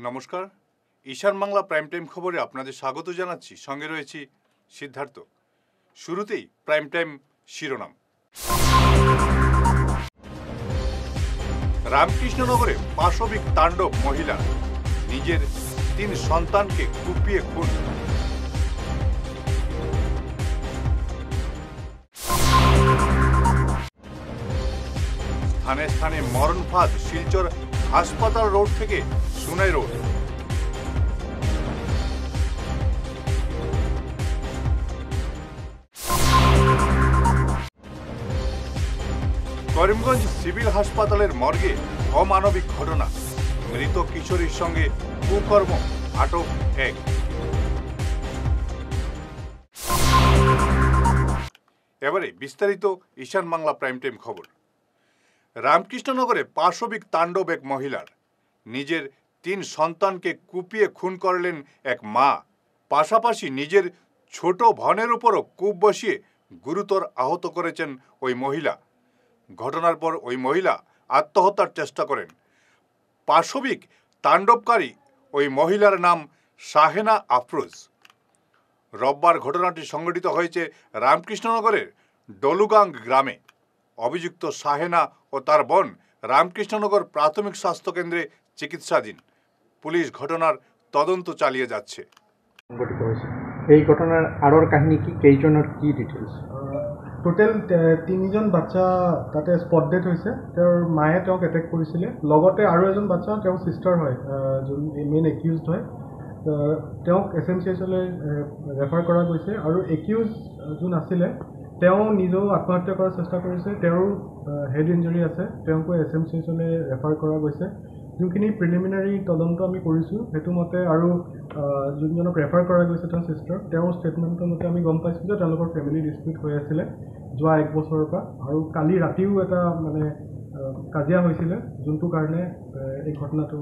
নমস্কার, ঈশান Bangla prime time খবরে আপনাদের স্বাগত জানাচ্ছি। সঙ্গে রয়েছি সিদ্ধার্থ। শুরুতেই প্রাইম টাইম শিরোনাম। রামকৃষ্ণনগরে পাশবিক তাণ্ডব মহিলা, নিজের 3 সন্তানকে কুপিয়ে খুন। স্থানে স্থানে মরণ ফাঁদ, শিলচর হাসপাতাল রোড থেকে সুনাই রোড। করিমগঞ্জ সিভিল হাসপাতালের মর্গে অমানবিক ঘটনা, মৃত কিশোরীর সঙ্গে কুকর্ম, আটক 1। এবারে বিস্তারিত ঈশান বাংলা প্রাইম টাইম খবর। রামকৃষ্ণনগরে পাশবিক তাণ্ডব এক মহিলার, নিজের 3 সন্তানকে কুপিয়ে খুন করলেন এক মা। পাশাপাশি নিজের ছোট বোনের উপরও কূপ বসিয়ে গুরুতর আহত করেছেন ওই মহিলা। ঘটনার পর ওই মহিলা আত্মহত্যার চেষ্টা করেন। পাশবিক তাণ্ডবকারী ওই মহিলার নাম শাহেনা আফরোজ। রোববার ঘটনাটি সংঘটিত হয়েছে রামকৃষ্ণনগরের ডলুগাং গ্রামে। অভিযুক্ত শাহেনা ও তার বোন রামকৃষ্ণনগর প্রাথমিক স্বাস্থ্যকেন্দ্রে চিকিৎসাধীন। পুলিশ ঘটনার তদন্ত চালিয়ে যাচ্ছে। এই ঘটনার আরোর কাহিনী কি, কেইজনের কি ডিটেইলস? টোটেল 3জন বাচ্চা তাতে স্পট ডেড হৈছে। তেওঁৰ মায়ে তেওঁক এটেক কৰিছিলে, লগতে আৰু এজন বাচ্চা তেওঁৰ চিষ্টাৰ হয়, যোন মেইন একিউজড হয়। তেওঁক SMCHলৈ ৰেফাৰ কৰা গৈছে আৰু একিউজ যোন আছিলে তেওঁ নিজেও আত্মহত্যা কৰাৰ চেষ্টা কৰিছে। তেওঁৰ হেড ইঞ্জুৰি আছে, তেওঁকো SMCHলৈ ৰেফাৰ কৰা গৈছে। যোনখিনি প্ৰিলিমিনাৰী তদন্ত আমি কৰিছোঁ সেইটো মতে আৰু যোনজনক ৰেফাৰ কৰা গৈছে তেওঁৰ চিষ্টাৰ, তেওঁৰ ষ্টেটমেণ্টৰ মতে আমি গম পাইছোঁ যে তেওঁলোকৰ ফেমিলি ডিছপিউট হৈ আছিলে যোৱা 1 বছৰৰ পৰা, আৰু কালি ৰাতিও এটা কাজিয়া হৈছিলে, যোনটো কাৰণে এই ঘটনাটো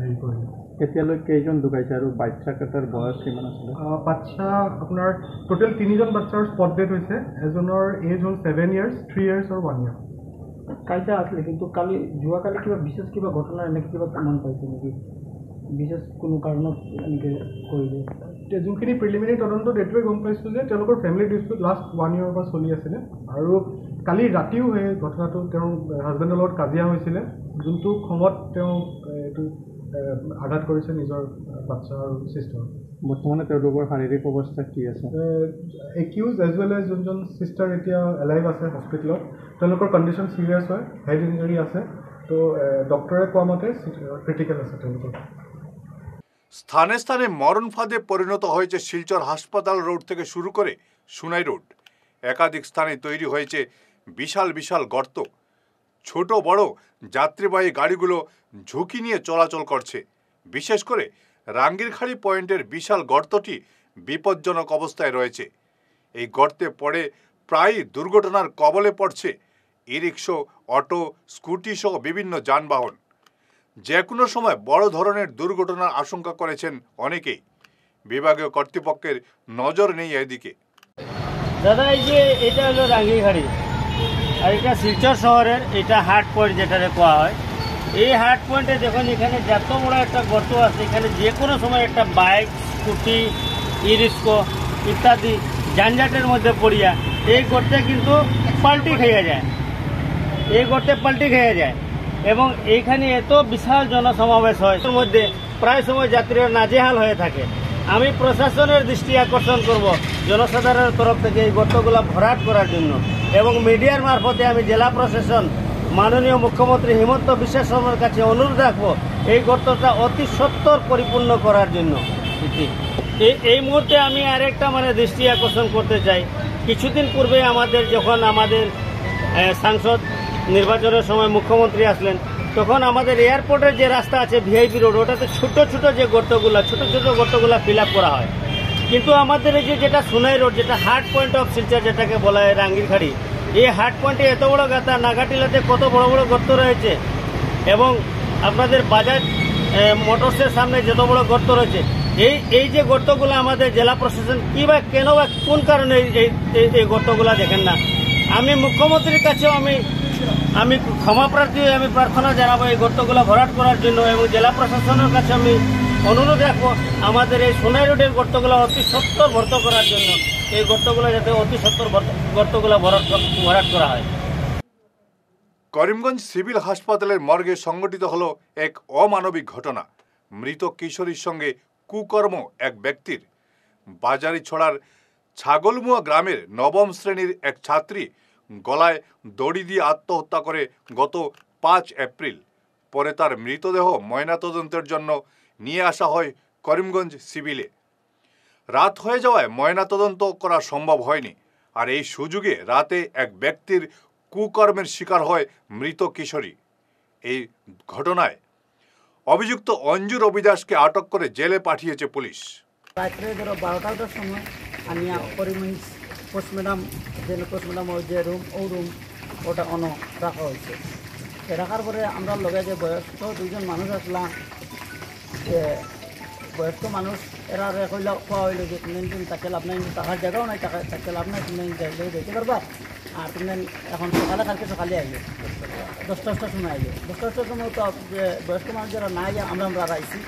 হেৰি কৰিলে। এতিয়ালৈ কেইজন ঢুকাইছে আৰু বাচ্চা কেইটাৰ বয়স কিমান আছিলে? বাচ্চা আপোনাৰ টোটেল 3জন বাচ্চাৰ স্পট ডেড হৈছে। এজনৰ এজ হ'ল 7 years, 3 years আৰু 1 year। কাজিয়া আছিলে, কিন্তু যোৱাকালি কিবা বিশেষ কিবা ঘটনা এনেকৈ কিবা প্ৰমাণ পাইছে নেকি? বিশেষ কোনো কাৰণত এনেকৈ কৰিলে? যোনখিনি প্ৰিলিমিনাৰী তদন্তত এইটোৱে গম পাইছোঁ যে তেওঁলোকৰ ফেমিলি ডিছপিউট লাষ্ট 1 year পৰা চলি আছিলে, আৰু কালি ৰাতিও সেই ঘটনাটো তেওঁৰ হাজবেণ্ডৰ লগত কাজিয়া হৈছিলে, যোনটো খঙত তেওঁ এইটো আঘাত কৰিছে নিজৰ বাচ্চা আৰু চিষ্টাৰ। বৰ্তমানে তেওঁলোকৰ শাৰীৰিক অৱস্থা কি আছে? একিউজ এজ ৱেল এজ যোনজন চিষ্টাৰ এতিয়া এলাইভ আছে হস্পিটেলত, তেওঁলোকৰ কণ্ডিশ্যন চিৰিয়াছ হয়, হেড ইঞ্জুৰি আছে। তো ডক্টৰে কোৱা মতে ক্ৰিটিকেল আছে তেওঁলোকৰ। স্থানে স্থানে মরণ ফাঁদে পরিণত হয়েছে শিলচর হাসপাতাল রোড থেকে শুরু করে সুনাই রোড। একাধিক স্থানে তৈরি হয়েছে বিশাল বিশাল গর্ত। ছোট বড় যাত্রীবাহী গাড়িগুলো ঝুঁকি নিয়ে চলাচল করছে। বিশেষ করে রাঙ্গিরখাড়ি পয়েন্টের বিশাল গর্তটি বিপজ্জনক অবস্থায় রয়েছে। এই গর্তে পড়ে প্রায় দুর্ঘটনার কবলে পড়ছে ই-রিক্সা, অটো, স্কুটি সহ বিভিন্ন যানবাহন। যে কোনো সময় বড় ধরনের দুর্ঘটনার আশঙ্কা করেছেন অনেকেই। বিভাগীয় কর্তৃপক্ষের নজর নেই এদিকে। দাদা, এই যে এটা হলো রাঙ্গিরখাড়ি, আর এটা শিলচর শহরের এটা হাট পয়েন্ট যেটাকে কোয়া হয়। এই হাট পয়েন্টে দেখুন, এখানে যত বড় একটা গর্ত আছে, এখানে যে কোনো সময় একটা বাইক, স্কুটি, ই-রিক্সা ইত্যাদি যানজটের মধ্যে পড়িয়া এই গর্তে কিন্তু পাল্টি খেয়ে যায়, এবং এইখানে এত বিশাল জনসমাবেশ হয়, এর মধ্যে প্রায় সময় যাত্রীরা নাজেহাল হয়ে থাকে। আমি প্রশাসনের দৃষ্টি আকর্ষণ করব জনসাধারণের তরফ থেকে এই গর্তগুলো ভরাট করার জন্য, এবং মিডিয়ার মারফতে আমি জেলা প্রশাসন মাননীয় মুখ্যমন্ত্রী হিমন্ত বিশ্ব শর্মার কাছে অনুরোধ রাখবো এই গর্তটা অতি সত্বর পরিপূর্ণ করার জন্য। এই মুহূর্তে আমি আরেকটা দৃষ্টি আকর্ষণ করতে চাই। কিছুদিন পূর্বে যখন আমাদের সাংসদ নির্বাচনের সময় মুখ্যমন্ত্রী আসলেন, তখন আমাদের এয়ারপোর্টের যে রাস্তা আছে ভিআইপি রোড, ওটাতে ছোট ছোট গর্তগুলা ফিল আপ করা হয়। কিন্তু আমাদের এই যেটা সুনাই রোড, যেটা হার্ট পয়েন্ট অফ শিলচর যেটাকে বলা হয় রাঙ্গিরখাড়ি, এই হার্ট পয়েন্টে এত বড় গাতা, নাগাটিলাতে কত বড় বড় গর্ত রয়েছে, এবং আপনাদের বাজাজ মোটরসের সামনে যত বড় গর্ত রয়েছে, এই যে গর্তগুলো আমাদের জেলা প্রশাসন কেন বা কোন কারণে এই গর্তগুলা দেখেন না। আমি মুখ্যমন্ত্রীর কাছেও আমি আমি ক্ষমা প্রার্থী হয়ে আমি প্রার্থনা জানাবো এই গর্তগুলো ভরাট করার জন্য, এবং জেলা প্রশাসনের কাছে আমি অনুরোধ রাখবো আমাদের এই সোনাই রোডের গর্তগুলো অতি সত্বর ভর্ত করার জন্য, এই গর্তগুলো যাতে অতি সত্বর গর্তগুলো ভরাট করা হয়। করিমগঞ্জ সিভিল হাসপাতালের মর্গে সংঘটিত হল এক অমানবিক ঘটনা। মৃত কিশোরীর সঙ্গে কুকর্ম এক ব্যক্তির। বাজারিছড়ার ছাগলমুয়া গ্রামের নবম শ্রেণীর এক ছাত্রী গলায় দড়ি দিয়ে আত্মহত্যা করে গত 5 এপ্রিল। পরে তার মৃতদেহ ময়নাতদন্তের জন্য নিয়ে আসা হয় করিমগঞ্জ সিভিলে। রাত হয়ে যাওয়ায় ময়নাতদন্ত করা সম্ভব হয়নি। আর এই সুযোগে রাতে এক ব্যক্তির কুকর্মের শিকার হয় মৃত কিশোরী। এই ঘটনায় অভিযুক্ত অঞ্জু রবিদাসকে আটক করে জেলে পাঠিয়েছে পুলিশ। রাত্রে ধরো 12টার সময় আমি করিমগঞ্জ পোস্টম্যাডাম ওই যে রুম ওটা রাখা হয়েছে। রাখার পরে আমরা লগে যে বয়স্ক 2জন মানুষ আসলাম, যে বয়স্ক মানুষ এরা কইলা খাওয়া হইলো যে তুমি তাকে লাভ নাই, টাকার জায়গাও নাই, তাকে লাভ নাই, তুমি দেখতে পারবা। আর তুমি এখন কালকে সকালে আইলে 10টার সময় আইলে 10টার সময় তো যে বয়স্ক মানুষ যারা নাই আমরা আইছি।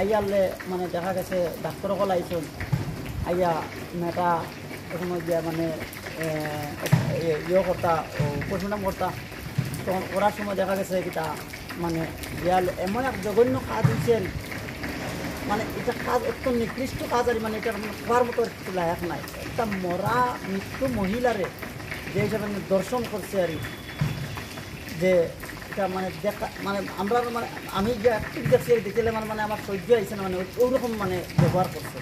আইয়ালে মানে দেখা গেছে ডাক্তার কল আইসন, আইয়া মেয়েটা সময় গিয়া মানে করতা পোস্টমর্টম করতা। তখন করার সময় দেখা গেছে এটা মানে ইয়াল এমন এক জঘন্য কাজ হয়েছে, মানে এটা কাজ অত্যন্ত নিকৃষ্ট কাজ। আর মানে এটা হওয়ার মতো লায়ক নাই। একটা মরা মৃত্যু মহিলারে যে হিসাবে দর্শন করছে আর যে এটা মানে দেখা মানে আমরা মানে আমি যে অ্যাক্টিভ দেখছি দেখলে মানে আমার সহ্য হয়েছে না, মানে ওইরকম মানে ব্যবহার করছে।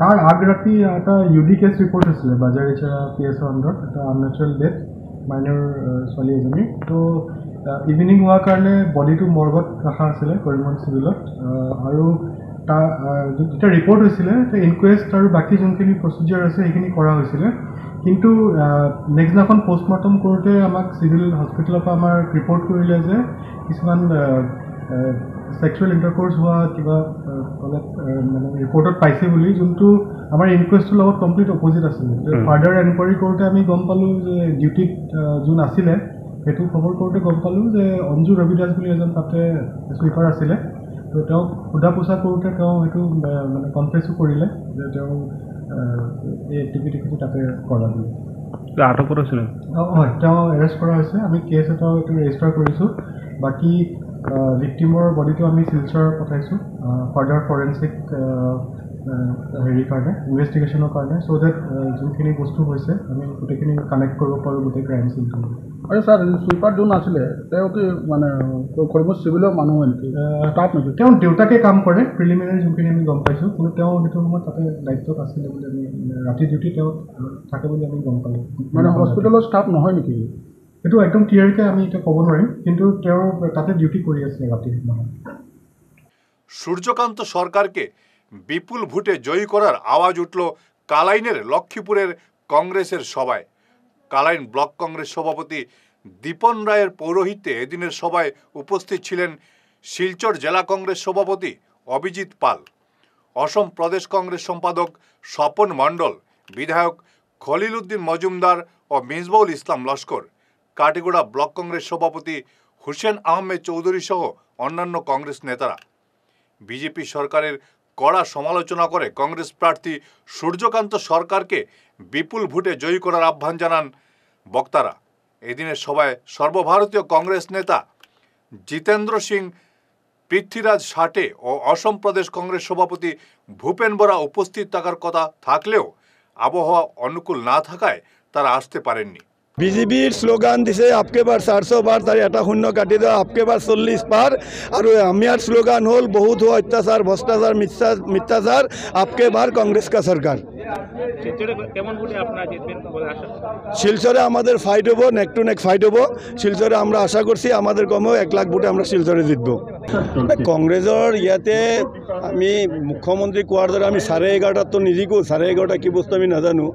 তার আগ রাতি একটা ইউডি কেছ ৰিপৰ্ট হৈছিলে বাজাৰিছড়া PSO আণ্ডাৰত, এটা আননেচাৰেল ডেথ মাইনৰ ছোৱালী এজনী। তো ইভিনিং হোৱাৰ কাৰণে বডিটো মৰ্গত ৰখা আছিলে কৰিমগঞ্জ চিভিলত। আৰু তাৰ যেতিয়া ৰিপৰ্ট হৈছিলে ইনকুৱেষ্ট আৰু বাকী যোনখিনি প্ৰচিডিউৰ আছে সেইখিনি কৰা হৈছিলে। কিন্তু নেক্সট দিনাখন পোষ্টমৰ্টম কৰোঁতে আমাক চিভিল হস্পিটেলৰ পৰা আমাৰ ৰিপৰ্ট কৰিলে যে কিছুমান ছেক্সুৱেল ইণ্টাৰক'ৰ্চ হোৱা কিবা অলপ মানে ৰিপৰ্টত পাইছে বুলি, যোনটো আমাৰ ইনকুৱেষ্টটোৰ লগত কমপ্লিট অপজিট আছিলে। ফাৰ্ডাৰ এনকুৱাৰী কৰোঁতে আমি গম পালোঁ যে ডিউটিত যোন আছিলে সেইটো খবৰ কৰোঁতে গম পালোঁ যে অঞ্জু ৰবিদাস বুলি এজন তাতে ছুইপাৰ আছিলে। তো তেওঁক সোধা পোছা কৰোঁতে তেওঁ সেইটো মানে কনফেছো কৰিলে যে তেওঁ এই এক্টিভিটিখিনি তাতে কৰা বুলি। আটক কৰিছিলে? হয়, তেওঁ এৰেষ্ট কৰা হৈছে। আমি কেছ এটা এইটো ৰেজিষ্টাৰ কৰিছোঁ। বাকী ভিক্টিমৰ বডিটো আমি শিলচৰ পঠাইছোঁ ফাৰ্ডাৰ ফৰেনচিক হেৰিৰ কাৰণে, ইনভেষ্টিগেশ্যনৰ কাৰণে, চ' ডেট যোনখিনি বস্তু হৈছে আমি গোটেইখিনি কানেক্ট কৰিব পাৰোঁ গোটেই ক্ৰাইম চিনটো। আৰু ছাৰ ছুইপাৰ যোন আছিলে তেওঁ কি মানে কৰিমগঞ্জ চিভিলৰ মানুহ হয় নেকি? তাত নেকি? তেওঁ দেউতাকে কাম কৰে, প্ৰিলিমিনাৰী যোনখিনি আমি গম পাইছোঁ। কিন্তু তেওঁ সেইটো সময়ত তাতে দায়িত্বত আছিলে বুলি আমি ৰাতি ডিউটি তেওঁ থাকে বুলি আমি গম পালোঁ। মানে হস্পিটেলৰ ষ্টাফ নহয় নেকি? সেইটো একদম ক্লিয়াৰকৈ আমি এতিয়া ক'ব নোৱাৰিম, কিন্তু তেওঁ তাতে ডিউটি কৰি আছিলে ৰাতি নহয়। সূর্যকান্ত সরকারকে বিপুল ভোটে জয়ী করার আওয়াজ উঠল কালাইনের লক্ষ্মীপুরের কংগ্রেসের সভায়। কালাইন ব্লক কংগ্রেস সভাপতি দীপন রায়ের পৌরোহিত্যে এদিনের সভায় উপস্থিত ছিলেন শিলচর জেলা কংগ্রেস সভাপতি অভিজিৎ পাল, অসম প্রদেশ কংগ্রেস সম্পাদক স্বপন মণ্ডল, বিধায়ক খলিল উদ্দিন মজুমদার ও মিসবাউল ইসলাম লস্কর, কাটিগড়া ব্লক কংগ্রেস সভাপতি হুসেন আহমেদ চৌধুরী সহ অন্যান্য কংগ্রেস নেতারা। বিজেপি সরকারের কড়া সমালোচনা করে কংগ্রেস প্রার্থী সূর্যকান্ত সরকারকে বিপুল ভোটে জয়ী করার আহ্বান জানান বক্তারা। এদিনের সভায় সর্বভারতীয় কংগ্রেস নেতা জিতেন্দ্র সিং, পৃথ্বীরাজ সাটে ও অসম প্রদেশ কংগ্রেস সভাপতি ভূপেন বরা উপস্থিত থাকার কথা থাকলেও আবহাওয়া অনুকূল না থাকায় তারা আসতে পারেননি। বিজেপির স্লোগান দিছে আপকে বার 400 বার, তার এটা শূন্য কাটি দেওয়া আপকে বার 40 পার। আর আমার স্লোগান হল বহুত হো অত্যাচার, ভ্রষ্টাচার, মিথ্যাচার, আপকে বার কংগ্রেস কা সরকার। শিলচরে আমাদের ফাইট হবো, নেক টু নেক ফাইট হবো। শিলচরে আমরা আশা করছি আমাদের কমেও 1 লাখ ভোটে আমরা শিলচরে জিতবো। কংগ্ৰেছৰ ইয়াতে আমি মুখ্যমন্ত্ৰী কোৱাৰ দৰে আমি 11:30তো নিজিকো 11:30 কি বস্তু আমি নাজানো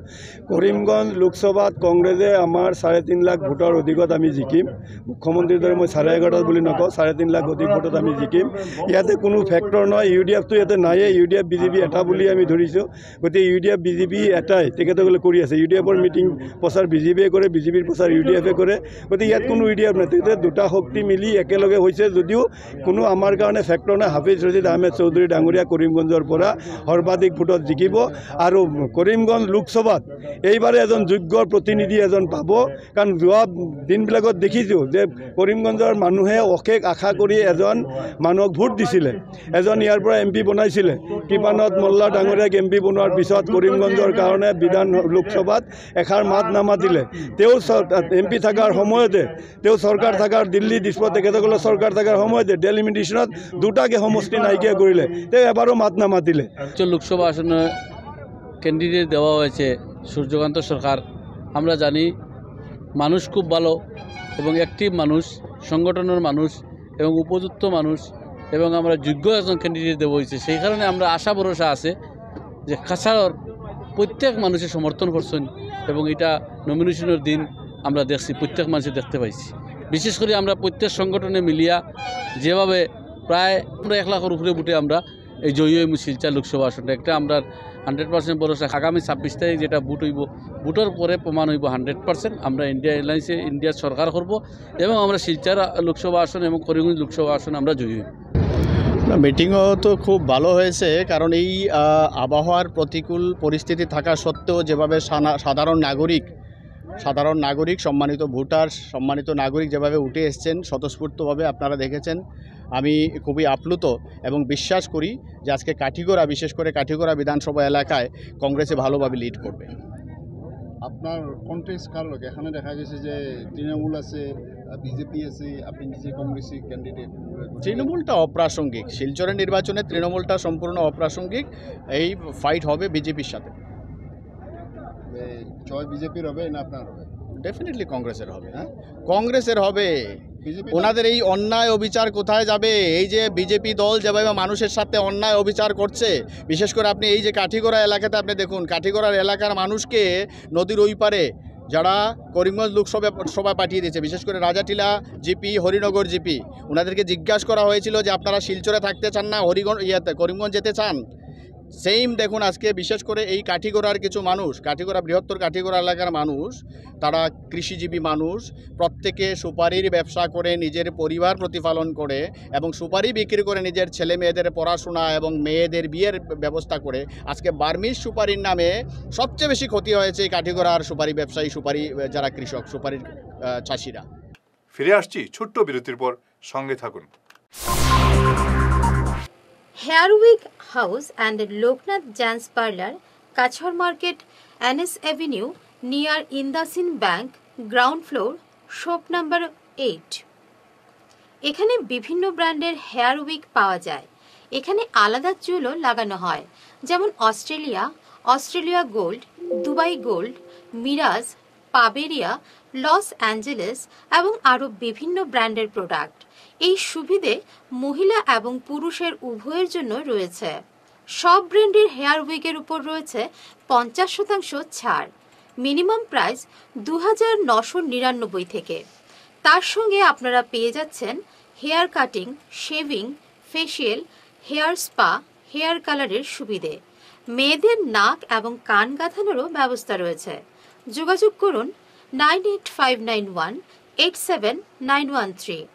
কৰিমগঞ্জ লোকসভাত কংগ্ৰেছে আমাৰ 3.5 লাখ ভোটৰ অধিকত আমি জিকিম মুখ্যমন্ত্ৰীৰ দৰে মই 11:30 বুলি নকওঁ 3.5 লাখ অধিক ভোটত আমি জিকিম ইয়াতে কোনো ফেক্টৰ নহয় ইউডিএফটো ইয়াতে নায়ে ইউডিএফ বিজেপি এটা বুলি আমি ধৰিছোঁ গতিকে ইউডিএফ বিজেপি এটাই তেখেতসকলে কৰি আছে ইউডিএফৰ মিটিং প্ৰচাৰ বিজেপিয়ে কৰে বিজেপিৰ প্ৰচাৰ ইউডিএফে কৰে গতিকে ইয়াত কোনো ইউডিএফ নাই তেখেতে দুটা শক্তি মিলি একেলগে হৈছে যদিও কোনো আমাৰ কাৰণে ফেক্টৰ নাই হাফিজ ৰছিদ আহমেদ চৌধুৰী ডাঙৰীয়া কৰিমগঞ্জৰ পৰা সৰ্বাধিক ভোটত জিকিব আৰু কৰিমগঞ্জ লোকসভাত এইবাৰে এজন যোগ্য প্ৰতিনিধি এজন পাব কাৰণ যোৱা দিনবিলাকত দেখিছোঁ যে কৰিমগঞ্জৰ মানুহে অশেষ আশা কৰি এজন মানুহক ভোট দিছিলে এজন ইয়াৰ পৰা এমপি বনাইছিলে কৃপানাথ মল্লা ডাঙৰীয়াক এমপি বনোৱাৰ পিছত কৰিমগঞ্জৰ কাৰণে বিধান লোকসভাত এষাৰ মাত নামাতিলে তেওঁ এমপি থকাৰ সময়তে তেওঁ চৰকাৰ থকাৰ দিল্লী ডিস্পত তেখেতসকলৰ চৰকাৰ থকাৰ সময়তে ডেলিমিটেশ্যনত দুটাকে সমষ্টি নাইকিয়া কৰিলে তেওঁ এবাৰো মাত নামাতিলে লোকসভা আসনে ক্যান্ডিডেট দেওয়া হয়েছে সূর্যকান্ত সরকার আমরা জানি মানুষ খুব ভালো এবং অ্যাক্টিভ মানুষ সংগঠনের মানুষ এবং উপযুক্ত মানুষ এবং আমরা যোগ্য একজন ক্যান্ডিডেট দেওয়া হয়েছে সেই কারণে আমরা আশা ভরসা আছে যে কাছাড়র প্রত্যেক মানুষের সমর্থন করছেন এবং এটা নমিনেশনের দিন আমরা দেখছি প্রত্যেক মানুষে দেখতে পাইছি বিশেষ করে আমরা প্রত্যেক সংগঠনে মিলিয়া যেভাবে প্রায় আমরা 1 লাখের উপরে ভোটে আমরা এই জয়ী হইমু শিলচর লোকসভা আসনটা একটা আমরা 100% ভরসা আগামী 26 তারিখ যেটা ভোট হইব ভোটের পরে প্রমাণ হইব 100% আমরা ইন্ডিয়া এলায়েন্সে ইন্ডিয়ার সরকার করব এবং আমরা শিলচর লোকসভা আসন এবং করিমগঞ্জ লোকসভা আসন আমরা জয়ী হইব মিটিংও তো খুব ভালো হয়েছে কারণ এই আবহাওয়ার প্রতিকূল পরিস্থিতি থাকা সত্ত্বেও যেভাবে সাধারণ নাগরিক সম্মানিত ভোটার সম্মানিত নাগরিক যেভাবে উঠে এসেছেন স্বতঃস্ফূর্তভাবে আপনারা দেখেছেন আমি খুবই আপ্লুত এবং বিশ্বাস করি যে আজকে কাঠিগড়া বিশেষ করে কাঠিগড়া বিধানসভা এলাকায় কংগ্রেসে ভালোভাবে লিড করবে আপনার কন্টেস্ট কার লোক এখানে দেখা গেছে যে তৃণমূল আছে বিজেপি আছে আপনি নিজে কংগ্রেসি ক্যান্ডিডেট তৃণমূলটা অপ্রাসঙ্গিক শিলচরের নির্বাচনে তৃণমূলটা সম্পূর্ণ অপ্রাসঙ্গিক এই ফাইট হবে বিজেপির সাথে জয় বিজেপির হবে না আপনার হবে ডেফিনেটলি কংগ্রেসের হবে হ্যাঁ কংগ্রেসের হবে ওনাদের এই অন্যায় অবিচার কোথায় যাবে এই যে বিজেপি দল যেভাবে মানুষের সাথে অন্যায় অবিচার করছে বিশেষ করে আপনি এই যে কাঠিগড়া এলাকাতে আপনি দেখুন কাঠিগড়ার এলাকার মানুষকে নদীর ওই পারে যারা করিমগঞ্জ লোকসভা পাঠিয়ে দিয়েছে বিশেষ করে রাজাটিলা জিপি হরিনগর জিপি ওনাদেরকে জিজ্ঞাসা করা হয়েছিল যে আপনারা শিলচরে থাকতে চান না করিমগঞ্জ যেতে চান সেম দেখুন আজকে বিশেষ করে এই কাঠিগড়ার কিছু মানুষ কাঠিগড়া বৃহত্তর কাঠিগড়া এলাকার মানুষ তারা কৃষিজীবী মানুষ প্রত্যেকে সুপারির ব্যবসা করে নিজের পরিবার প্রতিপালন করে এবং সুপারি বিক্রি করে নিজের ছেলে মেয়েদের পড়াশোনা এবং মেয়েদের বিয়ের ব্যবস্থা করে আজকে বার্মিজ সুপারির নামে সবচেয়ে বেশি ক্ষতি হয়েছে এই কাঠিগড়ার সুপারি ব্যবসায়ী সুপারি যারা কৃষক সুপারির চাষিরা ফিরে আসছি ছোট্ট বিরতির পর সঙ্গে থাকুন Hairwig House and Loknath Jans Parlour, Kachhar Market, NS Avenue, near Indasin Bank, ground floor, shop number 8. এখানে বিভিন্ন ব্র্যান্ডের হেয়ার উইগ পাওয়া যায় এখানে আলাদা চুলও লাগানো হয় যেমন অস্ট্রেলিয়া গোল্ড দুবাই গোল্ড মিরাজ পাবেরিয়া লস অ্যাঞ্জেলেস এবং আরও বিভিন্ন ব্র্যান্ডের প্রোডাক্ট এই সুবিধে মহিলা এবং পুরুষের উভয়ের জন্য রয়েছে সব ব্র্যান্ডের হেয়ার উইগের উপর রয়েছে 50% ছাড় মিনিমাম প্রাইস 2999 থেকে তার সঙ্গে আপনারা পেয়ে যাচ্ছেন hair cutting shaving facial hair spa hair কালারের সুবিধে মেয়েদের নাক এবং কান গাঁথানোরও ব্যবস্থা রয়েছে যোগাযোগ করুন 9859187913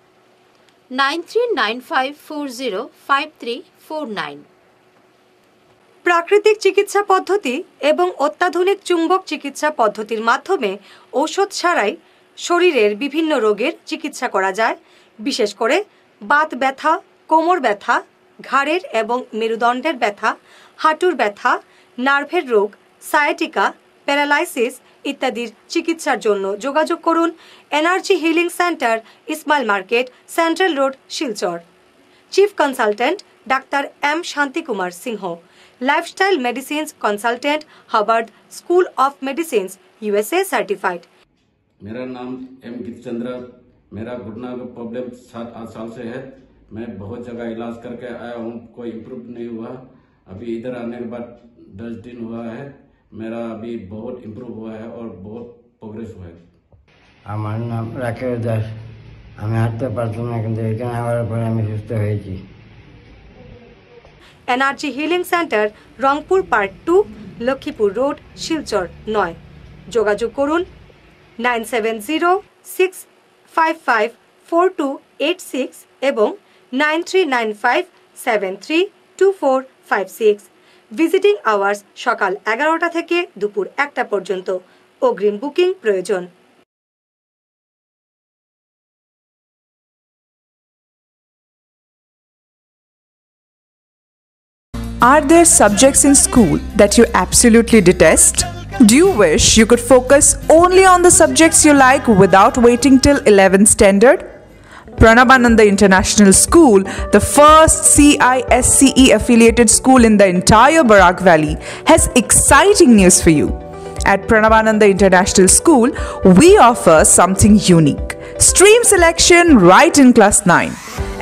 9395405349 প্রাকৃতিক চিকিৎসা পদ্ধতি এবং অত্যাধুনিক চুম্বক চিকিৎসা পদ্ধতির মাধ্যমে ঔষধ ছাড়াই শরীরের বিভিন্ন রোগের চিকিৎসা করা যায় বিশেষ করে বাত ব্যথা কোমর ব্যথা ঘাড়ের এবং মেরুদণ্ডের ব্যথা হাঁটুর ব্যথা নার্ভের রোগ সায়াটিকা প্যারালাইসিস ইত্যাদির চিকিৎসার জন্য যোগাযোগ করুন energy healing centre Ismail market central road Silchar chief consultant doctor M Shanti Kumar Singh lifestyle medicines consultant Harvard school of medicine USA certified मेरा नाम एम गिरिचंद्र मेरा घुटना का प्रॉब्लम 7-8 साल से है मैं बहुत जगह इलाज करके आया हूँ, कोई इम्प्रूव नहीं हुआ। अभी इधर आने के बाद 10 दिन हुआ है, मेरा अभी बहुत इम्प्रूव हुआ है और बहुत प्रोग्रेस हुआ है। আমার নাম রাকেশ দাস। আমি হাঁটতে পারতাম না, কিন্তু এখানে আবার পরে আমি সুস্থ হয়েছি। Energy healing centre, Rangpur part 2, Lakshmipur road, Silchar 9। যোগাযোগ করুন 9706554286 এবং 9395732456। ভিজিটিং আওয়ার্স সকাল 11টা থেকে দুপুর 1টা পর্যন্ত। অগ্রিম বুকিং প্রয়োজন। Are there subjects in school that you absolutely detest? Do you wish you could focus only on the subjects you like without waiting till 11th standard? Pranabananda International School, the first CISCE affiliated school in the entire Barak Valley, has exciting news for you. At Pranabananda International School, we offer something unique: stream selection right in class 9.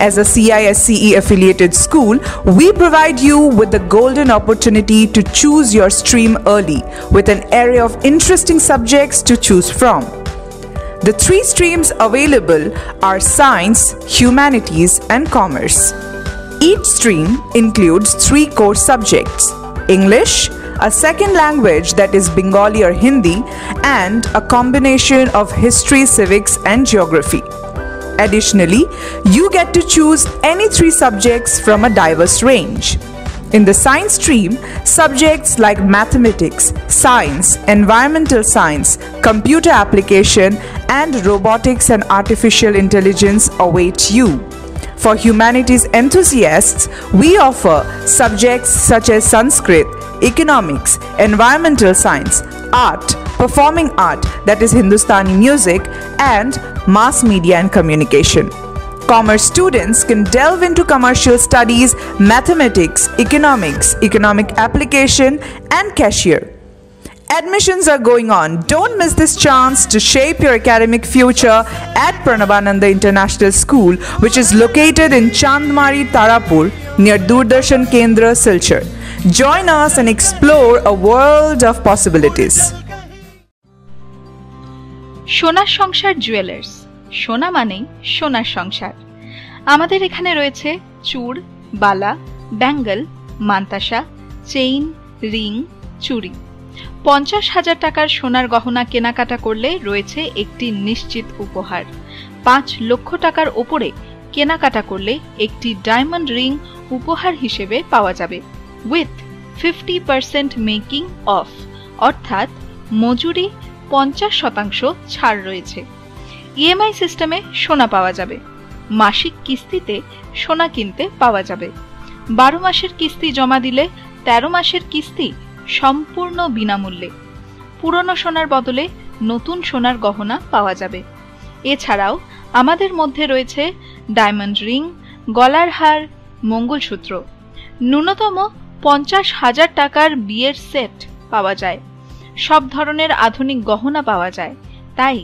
As a CISCE affiliated school, we provide you with the golden opportunity to choose your stream early with an array of interesting subjects to choose from. The 3 streams available are Science, Humanities and Commerce. Each stream includes 3 core subjects: English, a second language that is Bengali or Hindi, and a combination of history, civics and geography. Additionally, you get to choose any 3 subjects from a diverse range. In the science stream, subjects like mathematics, science, environmental science, computer application, and robotics and artificial intelligence await you. For humanities enthusiasts, we offer subjects such as Sanskrit, economics, environmental science, art, performing art that is Hindustani music, and mass media and communication. Commerce students can delve into commercial studies, mathematics, economics, economic application, and cashier. Admissions are going on. Don't miss this chance to shape your academic future at Pranabananda International School, which is located in Chandmari, Tarapur, near Doordarshan Kendra, Silchar. Join us and explore a world of possibilities. সোনার সংসার jewellers, সোনা মানেই সোনার সংসার। আমাদের এখানে রয়েছে চূড়, বালা, Bengal, mantasha, chain, ring, চুড়ি। 50,000 টাকার সোনার গহনা কেনাকাটা করলে রয়েছে একটি নিশ্চিত উপহার। 5 লক্ষ টাকার ওপরে কেনাকাটা করলে একটি ডায়মন্ড রিং উপহার হিসেবে পাওয়া যাবে উইথ 50% মেকিং অফ, অর্থাৎ মজুরি 50% ছাড় রয়েছে। ইএমআই সিস্টেমে সোনা পাওয়া যাবে। মাসিক কিস্তিতে সোনা কিনতে পাওয়া যাবে। 12 মাসের কিস্তি জমা দিলে 13 মাসের কিস্তি সম্পূর্ণ বিনামূল্যে। পুরনো সোনার বদলে নতুন সোনার গহনা পাওয়া যাবে। এছাড়াও আমাদের মধ্যে রয়েছে ডায়মন্ড রিং, গলার হার, মঙ্গলসূত্র। ন্যূনতম 50,000 টাকার বিয়ের সেট পাওয়া যায়। সব ধরনের আধুনিক গহনা পাওয়া যায়। তাই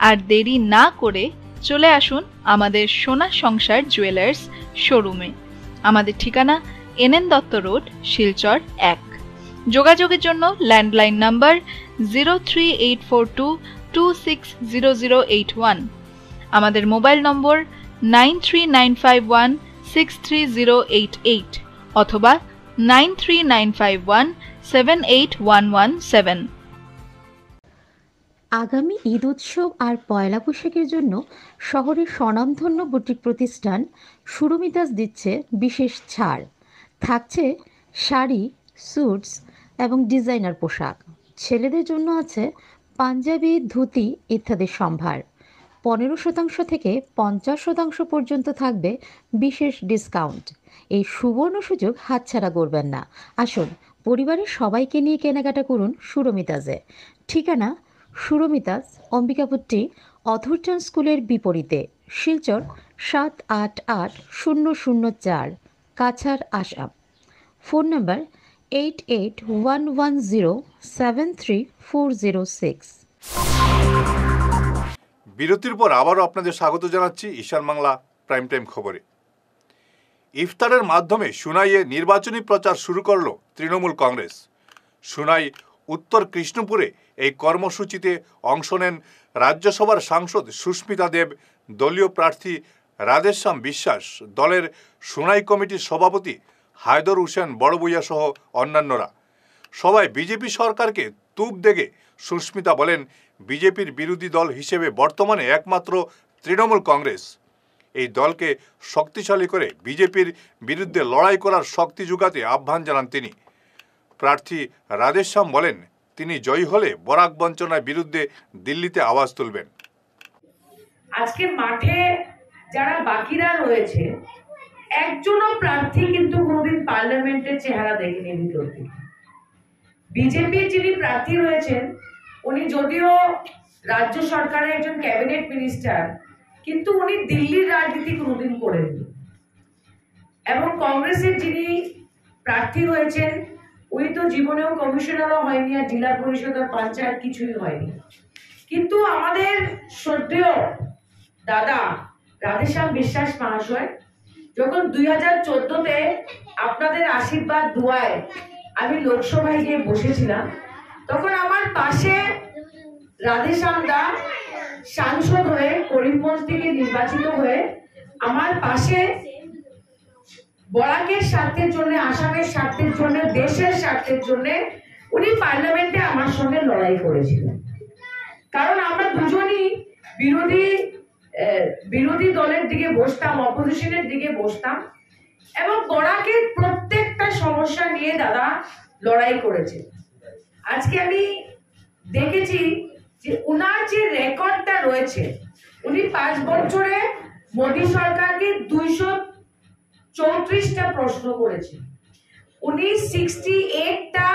আর দেরি না করে চলে আসুন আমাদের সোনা সংসার জুয়েলার্স শোরুমে। আমাদের ঠিকানা এনএন দত্ত রোড, শিলচর 1। যোগাযোগের জন্য ল্যান্ডলাইন নাম্বার 03842260081, আমাদের মোবাইল নম্বর 9395163088 অথবা 9395178117। আগামী ঈদ উৎসব আর পয়লা বৈশাখের জন্য শহরের স্বনামধন্য বুটিক প্রতিষ্ঠান সুরমিতাস দিচ্ছে বিশেষ ছাড়। থাকছে শাড়ি, স্যুটস এবং ডিজাইনার পোশাক। ছেলেদের জন্য আছে পাঞ্জাবি, ধুতি ইত্যাদির সম্ভার। 15% থেকে 50% পর্যন্ত থাকবে বিশেষ ডিসকাউন্ট। এই সুবর্ণ সুযোগ হাতছাড়া করবেন না। আসুন পরিবারের সবাইকে নিয়ে কেনাকাটা করুন সুরমিতাসে। ঠিকানা সুরমিতাস, অম্বিকাপুট্টি, অথরচান স্কুলের বিপরীতে, শিলচর 788004, কাছাড়, আসাম। Phone number 8811073406। বিরতির পর আবারও আপনাদের স্বাগত জানাচ্ছি ঈশান বাংলা প্রাইম টাইম খবরে। ইফতারের মাধ্যমে সুনাইয়ে নির্বাচনী প্রচার শুরু করল তৃণমূল কংগ্রেস। সুনাই উত্তর কৃষ্ণপুরে এই কর্মসূচিতে অংশ নেন রাজ্যসভার সাংসদ সুস্মিতা দেব, দলীয় প্রার্থী রাধেশ্যাম বিশ্বাস, দলের সুনাই কমিটির সভাপতি হায়দর হোসেন বড়বুইয়া সহ অন্যান্যরা। সবাই বিজেপি সরকারকে তুপ দেগে সুস্মিতা বলেন, বিজেপির বিরোধী দল হিসেবে বর্তমানে একমাত্র তৃণমূল কংগ্রেস। এই দলকে শক্তিশালী করে বিজেপির বিরুদ্ধে লড়াই করার শক্তি যোগাতে আহ্বান জানান তিনি। প্রার্থী রাধেশ্যাম বলেন, তিনি জয়ী হলে বরাক বঞ্চনার বিরুদ্ধে দিল্লিতে আওয়াজ তুলবেন। আজকে মাঠে যারা বাকিরা রয়েছে, একজনও প্রার্থী কিন্তু কোনোদিন পার্লামেন্টের চেহারা দেখেনি ভিতর থেকে। বিজেপির যিনি প্রার্থী রয়েছেন উনি যদিও রাজ্য সরকারের একজন ক্যাবিনেট মিনিস্টার, কিন্তু উনি দিল্লির রাজনীতি কোনোদিন করেননি। এবং কংগ্রেসের যিনি প্রার্থী রয়েছেন উনি তো জীবনেও কমিশনারও হয়নি, আর জেলা পরিষদ আর পঞ্চায়েত কিছুই হয়নি। কিন্তু আমাদের শ্রদ্ধেয় দাদা রাধেশ্যাম বিশ্বাস মহাশয় যখন 2014-তে আপনাদের আশীর্বাদ দুয়ায় আমি লোকসভায় গিয়ে বসেছিলাম, তখন আমার পাশে রাধেশ্যাম দা সাংসদ হয়ে করিমগঞ্জ থেকে নির্বাচিত হয়ে আমার পাশে বরাকের স্বার্থের জন্য, আসামের স্বার্থের জন্য, দেশের স্বার্থের জন্য উনি পার্লামেন্টে আমার সঙ্গে লড়াই করেছিলেন। কারণ আমরা দুজনই বিরোধী দলের দিকে বসতাম, অপোজিশনের দিকে বসতাম, এবং বরাকের প্রত্যেকটা সমস্যা নিয়ে দাদা লড়াই করেছে। আজকে আমি দেখেছি যে উনার যে রেকর্ডটা রয়েছে, উনি 5 বছরে মোদী সরকারকে 234টা প্রশ্ন করেছে, উনি 68টা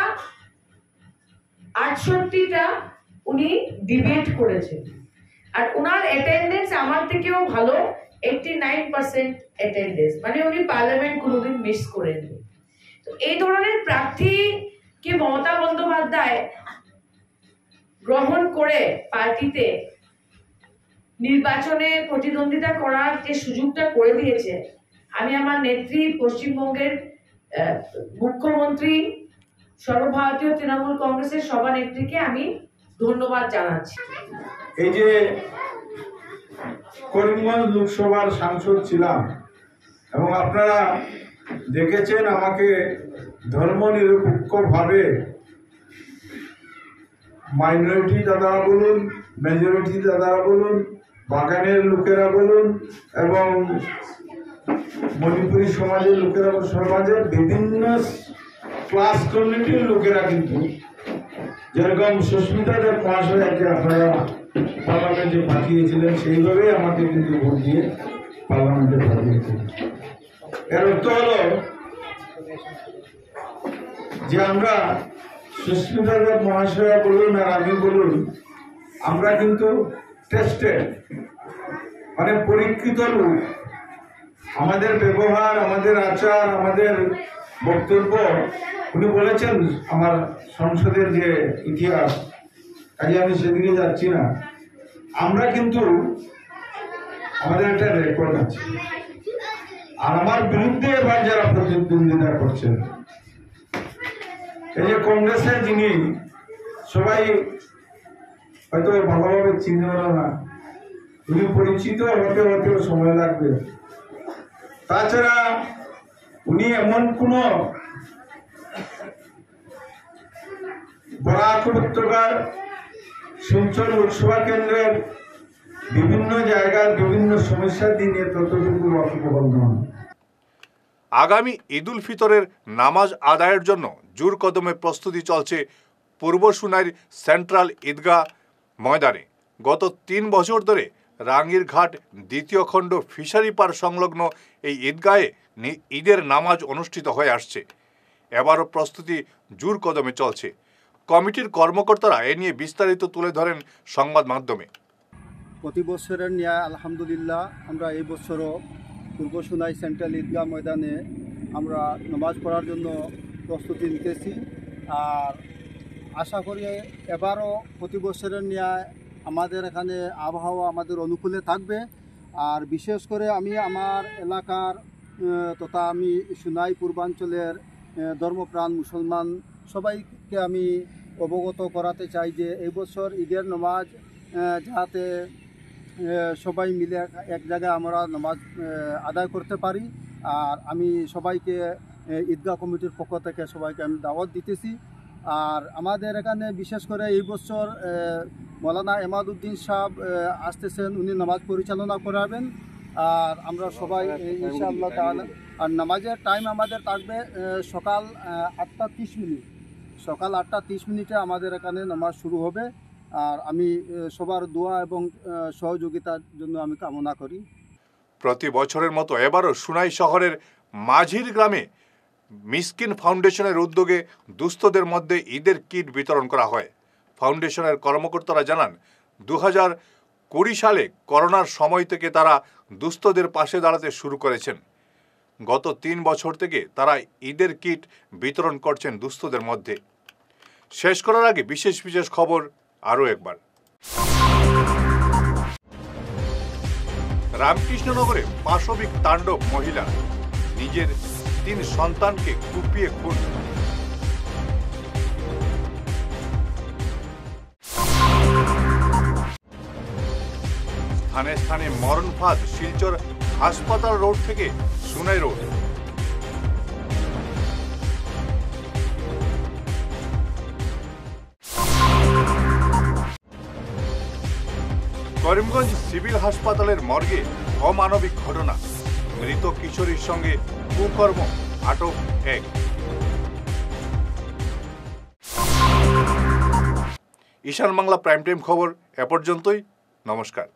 উনি ডিবেট করেছেন, আর ওনার অ্যাটেন্ডেন্স আমার থেকেও ভালো, 89% অ্যাটেন্ডেন্স, মানে উনি পার্লামেন্ট কোনোদিন মিস করেননি। তো এই ধরনের প্রার্থীকে মমতা বন্দ্যোপাধ্যায় গ্রহণ করে পার্টিতে নির্বাচনে প্রতিদ্বন্দ্বিতা করার যে সুযোগটা করে দিয়েছে, আমি আমার নেত্রী, পশ্চিমবঙ্গের মুখ্যমন্ত্রী, সর্বভারতীয় তৃণমূল কংগ্রেসের সভানেত্রীকে আমি ধন্যবাদ জানাচ্ছি। এই যে করিমগঞ্জ লোকসভার সাংসদ ছিলাম এবং আপনারা দেখেছেন আমাকে ধর্মনিরপেক্ষভাবে মাইনরিটি দাদারা বলুন, মেজরিটি দাদারা বলুন, বাগানের লোকেরা বলুন এবং মণিপুরী সমাজের লোকেরা, সমাজের বিভিন্ন ক্লাস কমিউনিটির লোকেরা, কিন্তু যেরকম সুস্মিতা দেব মহাশয়কে আপনারা পার্লামেন্টে পাঠিয়েছিলেন, সেইভাবেই আমাকে কিন্তু ভোট দিয়ে পার্লামেন্টে পাঠিয়েছিলেন। এর অর্থ হলো যে আমরা সুস্মিতা দেব মহাশয় বলুন আর আমি বলুন, আমরা কিন্তু টেস্টেড, মানে পরীক্ষিত লোক। আমাদের ব্যবহার, আমাদের আচার, আমাদের বক্তব্য, উনি বলেছেন আমার সংসদের যে ইতিহাস, কাজে আমি সেদিকে যাচ্ছি না। আমরা কিন্তু আমাদের একটা রেকর্ড আছে, আর আমার বিরুদ্ধে এবার যারা প্রতিদ্বন্দ্বিতা করছেন, এই যে কংগ্রেসের যিনি সবাই হয়তো ভালোভাবে চিনবেন না, উনি পরিচিত হতে হতেও সময় লাগবে। তাছাড়া উনি এমন কোন বরাক উপত্যকার শিলচর লোকসভা কেন্দ্রের বিভিন্ন জায়গার বিভিন্ন সমস্যা নিয়ে ততটুকু ওয়াকিবহাল নন। আগামী ঈদ উল ফিতরের নামাজ আদায়ের জন্য জোর কদমে প্রস্তুতি চলছে পূর্ব সুনাইর সেন্ট্রাল ঈদগাহ ময়দানে। গত 3 বছর ধরে রাঙ্গিরঘাট দ্বিতীয় খণ্ড ফিশারি পার সংলগ্ন এই ঈদগাহে ঈদের নামাজ অনুষ্ঠিত হয়ে আসছে। এবারও প্রস্তুতি জোর কদমে চলছে। কমিটির কর্মকর্তারা এ নিয়ে বিস্তারিত তুলে ধরেন সংবাদ মাধ্যমে। প্রতি বছরের ন্যায় আলহামদুলিল্লাহ আমরা এই বছরও পূর্ব সুনাই সেন্ট্রাল ঈদগাহ ময়দানে আমরা নামাজ পড়ার জন্য প্রস্তুতি নিতেছি। আর আশা করি এবারও প্রতি বছরের ন্যায় আমাদের এখানে আবহাওয়া আমাদের অনুকূলে থাকবে। আর বিশেষ করে আমি আমার এলাকার তথা আমি সোনাই পূর্বাঞ্চলের ধর্মপ্রাণ মুসলমান সবাইকে আমি অবগত করাতে চাই যে এই বছর ঈদের নামাজ যাতে সবাই মিলে এক জায়গায় আমরা নামাজ আদায় করতে পারি। আর আমি সবাইকে ঈদগাহ কমিটির পক্ষ থেকে সবাইকে আমি দাওয়াত দিতেছি। আর আমাদের এখানে বিশেষ করে এই বছর মৌলানা এমাদউদ্দিন সাহেব আসতেছেন, উনি নামাজ পরিচালনা করাবেন। আর আমরা সবাই ইনশাআল্লাহ তাআলা, আর নামাজের টাইম আমাদের থাকবে সকাল 8টা 30 মিনিট। সকাল 8টা 30 মিনিটে আমাদের এখানে নামাজ শুরু হবে। আর আমি সবার দোয়া এবং সহযোগিতার জন্য আমি কামনা করি। প্রতি বছরের মতো এবারও সুনাই শহরের মাঝির গ্রামে মিসকিন ফাউন্ডেশনের উদ্যোগে দুস্থদের মধ্যে ঈদের কিট বিতরণ করা হয়। ফাউন্ডেশনের কর্মকর্তারা জানান 2020 সালে করোনার সময় থেকে তারা দুস্থদের পাশে দাঁড়াতে শুরু করেছেন। গত 3 বছর থেকে তারা ঈদের কিট বিতরণ করছেন দুস্থদের মধ্যে। শেষ করার আগে বিশেষ বিশেষ খবর আরও একবার। রামকৃষ্ণনগরে পাশবিক তাণ্ডব মহিলা, নিজের 3 সন্তানকে কুপিয়ে খুন। স্থানে স্থানে মরণ ফাঁদ, শিলচর হাসপাতাল রোড থেকে সুনাই রোড। করিমগঞ্জ সিভিল হাসপাতালের মর্গে অমানবিক ঘটনা, মৃত কিশোরীর সঙ্গে কুকর্ম, আটক 1। ঈশান বাংলা প্রাইম টাইম খবর এ পর্যন্তই। নমস্কার।